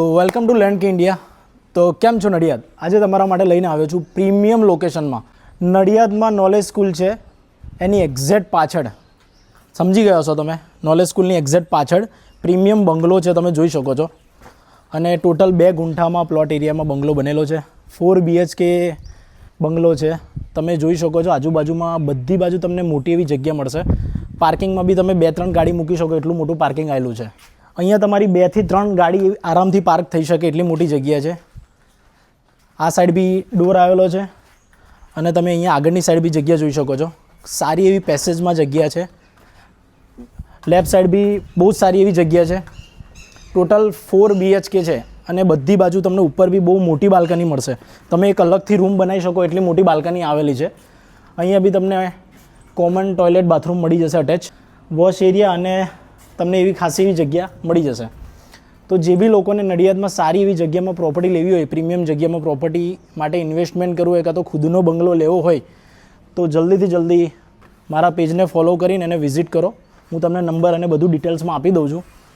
Welcome to land કે India. તો કેમ છો નડિયાદ? આજે તમારા માટે લઈને આવ્યો છું પ્રીમિયમ લોકેશનમાં. નડિયાદમાં નોલેજ સ્કૂલ છે, એની એક્ઝેક્ટ પાછળ સમજી ગયા છો તમે. નોલેજ સ્કૂલની એક્ઝેક્ટ પાછળ પ્રીમિયમ બંગલો છે, તમે જોઈ શકો છો. અને ટોટલ 2 ગુંઠામાં પ્લોટ એરિયામાં બંગલો બનેલો છે. 4 BHK બંગલો છે, તમે જોઈ શકો છો. આજુબાજુમાં બધી બાજુ તમને મોટી એવી જગ્યા મળશે. પાર્કિંગમાં બી તમે 2-3 ગાડી મૂકી શકો એટલું મોટું પાર્કિંગ આવેલું છે. અહીંયા તમારી 2 થી 3 ગાડી આરામથી પાર્ક થઈ શકે એટલી મોટી જગ્યા છે. આ સાઈડ બી ડોર આવેલો છે અને તમે અહીંયા આગળની સાઈડ બી જગ્યા જોઈ શકો છો. સારી એવી પેસેજમાં જગ્યા છે. લેફ્ટ સાઈડ બી બહુ જ સારી એવી જગ્યા છે. ટોટલ 4 BHK છે અને બધી બાજુ તમને ઉપર બી બહુ મોટી બાલ્કની મળશે. તમે એક અલગથી રૂમ બનાવી શકો એટલી મોટી બાલ્કની આવેલી છે. અહીંયા બી તમને કોમન ટોયલેટ બાથરૂમ મળી જશે, અટેચ વોશ એરિયા, અને તમને એવી ખાસી એવી જગ્યા મળી જશે. તો જે બી લોકોને નડિયાદમાં સારી એવી જગ્યામાં પ્રોપર્ટી લેવી હોય, પ્રીમિયમ જગ્યામાં પ્રોપર્ટી માટે ઇન્વેસ્ટમેન્ટ કરવું હોય કાં તો ખુદનો બંગલો લેવો હોય, તો જલ્દીથી જલ્દી મારા પેજને ફોલો કરીને એને વિઝિટ કરો. હું તમને નંબર અને બધું ડિટેલ્સમાં આપી દઉં છું.